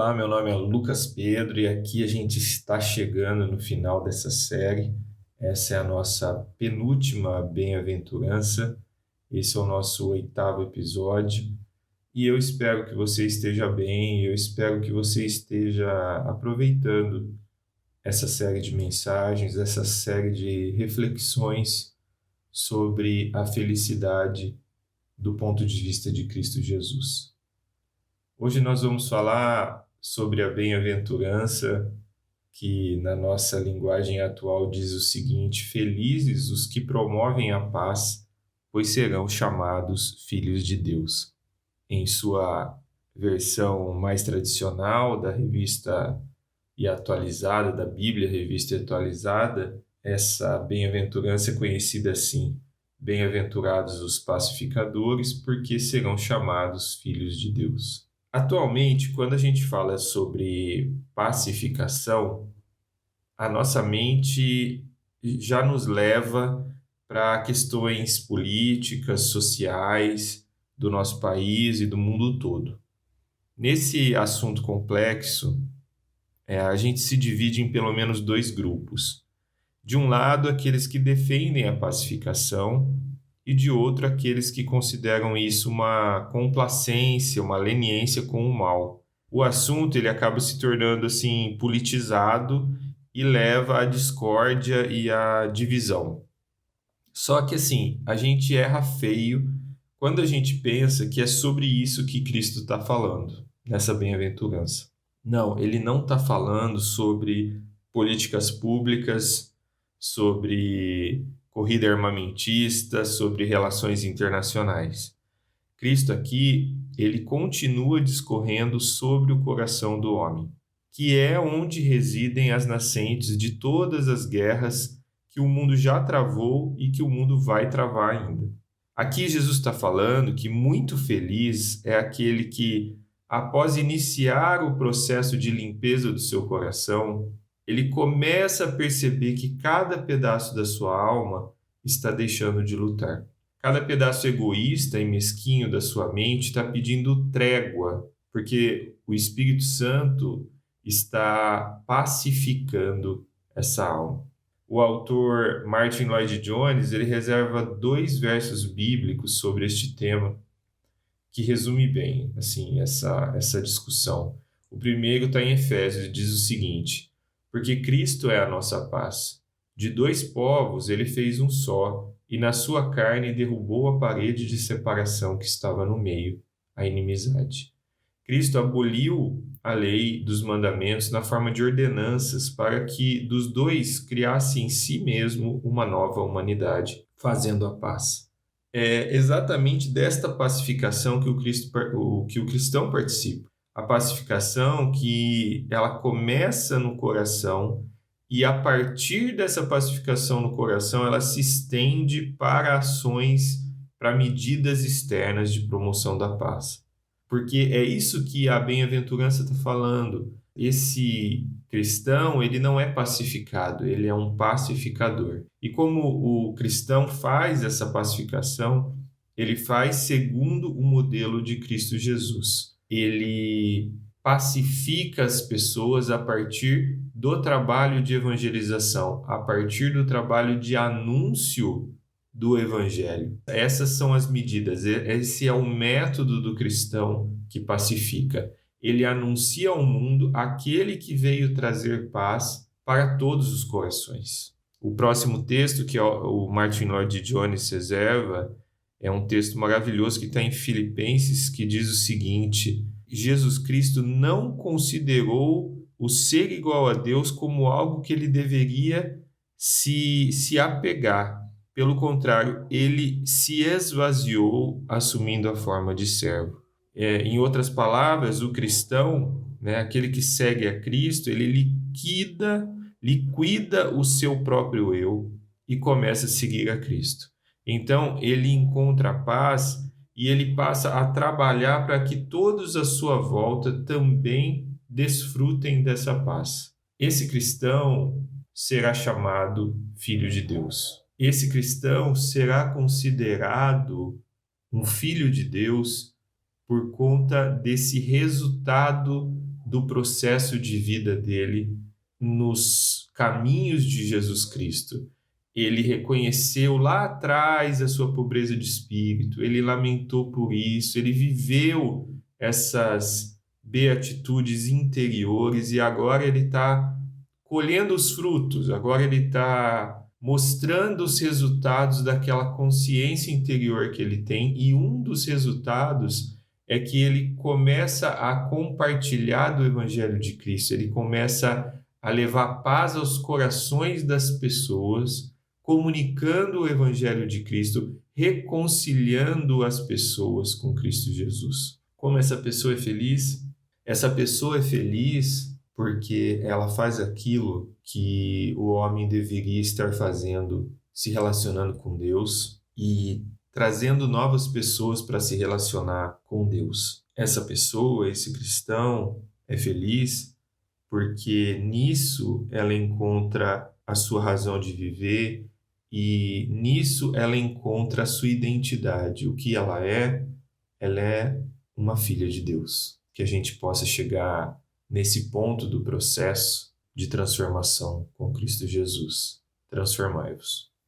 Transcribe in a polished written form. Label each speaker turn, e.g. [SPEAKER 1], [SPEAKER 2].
[SPEAKER 1] Olá, meu nome é Lucas Pedro e aqui a gente está chegando no final dessa série. Essa é a nossa penúltima bem-aventurança. Esse é o nosso 8º episódio e eu espero que você esteja bem, eu espero que você esteja aproveitando essa série de mensagens, essa série de reflexões sobre a felicidade do ponto de vista de Cristo Jesus. Hoje nós vamos falar sobre a bem-aventurança, que na nossa linguagem atual diz o seguinte: felizes os que promovem a paz, pois serão chamados filhos de Deus. Em sua versão mais tradicional da revista e atualizada, da Bíblia Revista e Atualizada, essa bem-aventurança é conhecida assim: bem-aventurados os pacificadores, porque serão chamados filhos de Deus. Atualmente, quando a gente fala sobre pacificação, a nossa mente já nos leva para questões políticas, sociais do nosso país e do mundo todo. Nesse assunto complexo, a gente se divide em pelo menos dois grupos. De um lado, aqueles que defendem a pacificação, e de outro, aqueles que consideram isso uma complacência, uma leniência com o mal. O assunto ele acaba se tornando assim politizado e leva à discórdia e à divisão. Só que assim, a gente erra feio quando a gente pensa que é sobre isso que Cristo está falando, nessa bem-aventurança. Não, ele não está falando sobre políticas públicas, sobre corrida armamentista, sobre relações internacionais. Cristo aqui, ele continua discorrendo sobre o coração do homem, que é onde residem as nascentes de todas as guerras que o mundo já travou e que o mundo vai travar ainda. Aqui Jesus está falando que muito feliz é aquele que, após iniciar o processo de limpeza do seu coração, ele começa a perceber que cada pedaço da sua alma está deixando de lutar. Cada pedaço egoísta e mesquinho da sua mente está pedindo trégua, porque o Espírito Santo está pacificando essa alma. O autor Martin Lloyd-Jones ele reserva 2 versos bíblicos sobre este tema, que resume bem assim, essa discussão. O primeiro está em Efésios e diz o seguinte: porque Cristo é a nossa paz. De 2 povos ele fez um só, e na sua carne derrubou a parede de separação que estava no meio, a inimizade. Cristo aboliu a lei dos mandamentos na forma de ordenanças para que dos 2 criasse em si mesmo uma nova humanidade, fazendo a paz. É exatamente desta pacificação que o cristão participa. A pacificação que ela começa no coração e a partir dessa pacificação no coração ela se estende para ações, para medidas externas de promoção da paz. Porque é isso que a bem-aventurança está falando. Esse cristão, ele não é pacificado, ele é um pacificador. E como o cristão faz essa pacificação, ele faz segundo o modelo de Cristo Jesus. Ele pacifica as pessoas a partir do trabalho de evangelização, a partir do trabalho de anúncio do Evangelho. Essas são as medidas, esse é o método do cristão que pacifica. Ele anuncia ao mundo aquele que veio trazer paz para todos os corações. O próximo texto que o Martin Lloyd-Jones reserva é um texto maravilhoso que está em Filipenses, que diz o seguinte: Jesus Cristo não considerou o ser igual a Deus como algo que ele deveria se apegar. Pelo contrário, ele se esvaziou assumindo a forma de servo. Em outras palavras, o cristão, aquele que segue a Cristo, ele liquida o seu próprio eu e começa a seguir a Cristo. Então, ele encontra a paz e ele passa a trabalhar para que todos à sua volta também desfrutem dessa paz. Esse cristão será chamado filho de Deus. Esse cristão será considerado um filho de Deus por conta desse resultado do processo de vida dele nos caminhos de Jesus Cristo. Ele reconheceu lá atrás a sua pobreza de espírito, ele lamentou por isso, ele viveu essas beatitudes interiores e agora ele está colhendo os frutos, agora ele está mostrando os resultados daquela consciência interior que ele tem, e um dos resultados é que ele começa a compartilhar do Evangelho de Cristo, ele começa a levar paz aos corações das pessoas, comunicando o Evangelho de Cristo, reconciliando as pessoas com Cristo Jesus. Como essa pessoa é feliz? Essa pessoa é feliz porque ela faz aquilo que o homem deveria estar fazendo, se relacionando com Deus e trazendo novas pessoas para se relacionar com Deus. Essa pessoa, esse cristão, é feliz porque nisso ela encontra a sua razão de viver e nisso ela encontra a sua identidade. O que ela é uma filha de Deus. Que a gente possa chegar nesse ponto do processo de transformação com Cristo Jesus. Transformai-vos.